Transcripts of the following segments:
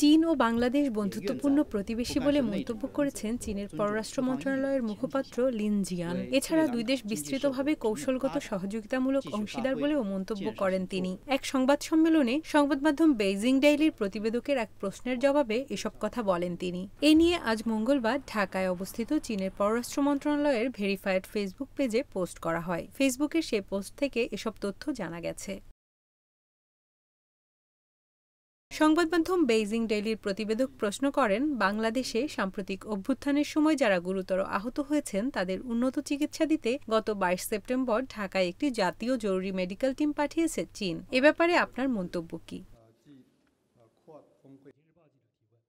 চীন ও বাংলাদেশ বন্ধুত্বপূর্ণ প্রতিবেশী বলে মন্তব্য করেছেন চীনের পররাষ্ট্র মন্ত্রণালয়ের মুখপাত্র লিন জিয়ান। এছাড়া দুই দেশ বিস্তৃতভাবে কৌশলগত সহযোগিতামূলক অংশীদার বলেও মন্তব্য করেন তিনি। এক সংবাদ সম্মেলনে সংবাদ মাধ্যম বেইজিং ডেইলির প্রতিবেদকের এক প্রশ্নের জবাবে এসব কথা বলেন তিনি। এ নিয়ে আজ মঙ্গলবার ঢাকায় অবস্থিত চীনের পররাষ্ট্র মন্ত্রণালয়ের ভেরিফাইড ফেসবুক পেজে পোস্ট করা হয়। ফেসবুকের সে পোস্ট থেকে এসব তথ্য জানা গেছে। সংবাদ মাধ্যম বেইজিং ডেইলির প্রতিবেদক প্রশ্ন করেন, বাংলাদেশে সাম্প্রতিক অভ্যুত্থানের সময় যারা গুরুতর আহত হয়েছেন তাদের উন্নত চিকিৎসা দিতে গত ২২ সেপ্টেম্বর ঢাকায় একটি জাতীয় জরুরি মেডিকেল টিম পাঠিয়েছে চীন। এ ব্যাপারে আপনার মন্তব্য কি?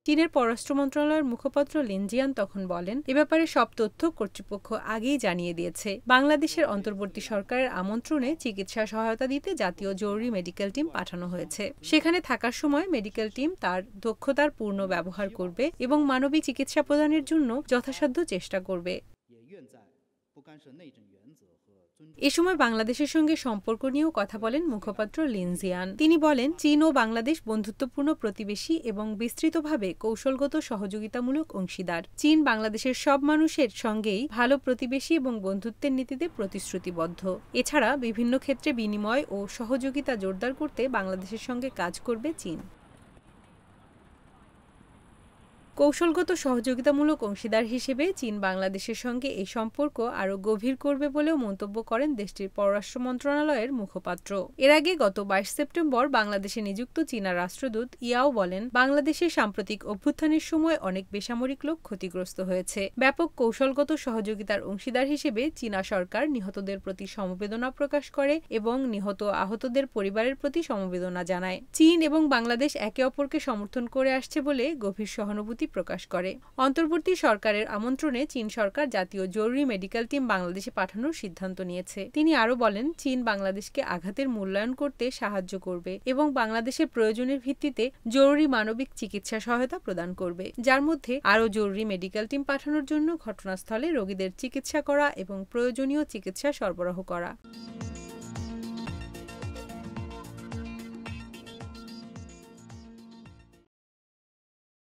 চীনের পররাষ্ট্র মন্ত্রণালয়ের মুখপাত্র লিন জিয়ান তখন বলেন, এ ব্যাপারে সব তথ্য কর্তৃপক্ষ আগেই জানিয়ে দিয়েছে। বাংলাদেশের অন্তর্বর্তী সরকারের আমন্ত্রণে চিকিৎসা সহায়তা দিতে জাতীয় জরুরি মেডিকেল টিম পাঠানো হয়েছে। সেখানে থাকার সময় মেডিকেল টিম তার দক্ষতার পূর্ণ ব্যবহার করবে এবং মানবিক চিকিৎসা প্রদানের জন্য যথাসাধ্য চেষ্টা করবে। এ সময় বাংলাদেশের সঙ্গে সম্পর্ক নিয়েও কথা বলেন মুখপাত্র লিন জিয়ান। তিনি বলেন, চীন ও বাংলাদেশ বন্ধুত্বপূর্ণ প্রতিবেশী এবং বিস্তৃতভাবে কৌশলগত সহযোগিতামূলক অংশীদার। চীন বাংলাদেশের সব মানুষের সঙ্গেই ভালো প্রতিবেশী এবং বন্ধুত্বের নীতিতে প্রতিশ্রুতিবদ্ধ। এছাড়া বিভিন্ন ক্ষেত্রে বিনিময় ও সহযোগিতা জোরদার করতে বাংলাদেশের সঙ্গে কাজ করবে চীন। কৌশলগত সহযোগিতামূলক অংশীদার হিসেবে চীন বাংলাদেশের সঙ্গে এই সম্পর্ক আরও গভীর করবে বলেও মন্তব্য করেন দেশটির পররাষ্ট্র মন্ত্রণালয়ের মুখপাত্র। এর আগে গত ২২ সেপ্টেম্বর বাংলাদেশে নিযুক্ত চীনা রাষ্ট্রদূত ইয়াও বলেন, বাংলাদেশের সাম্প্রতিক অভ্যুত্থানের সময় অনেক বেসামরিক লোক ক্ষতিগ্রস্ত হয়েছে। ব্যাপক কৌশলগত সহযোগিতার অংশীদার হিসেবে চীনা সরকার নিহতদের প্রতি সমবেদনা প্রকাশ করে এবং নিহত আহতদের পরিবারের প্রতি সমবেদনা জানায়। চীন এবং বাংলাদেশ একে অপরকে সমর্থন করে আসছে বলে গভীর সহানুভূতি প্রকাশ করে। অন্তর্বর্তী সরকারের আমন্ত্রণে চীন সরকার জাতীয় জরুরি মেডিকেল টিম বাংলাদেশে পাঠানোর সিদ্ধান্ত নিয়েছে। তিনি আরও বলেন, চীন বাংলাদেশকে আঘাতের মূল্যায়ন করতে সাহায্য করবে এবং বাংলাদেশের প্রয়োজনের ভিত্তিতে জরুরি মানবিক চিকিৎসা সহায়তা প্রদান করবে, যার মধ্যে আরও জরুরি মেডিকেল টিম পাঠানোর জন্য ঘটনাস্থলে রোগীদের চিকিৎসা করা এবং প্রয়োজনীয় চিকিৎসা সরবরাহ করা।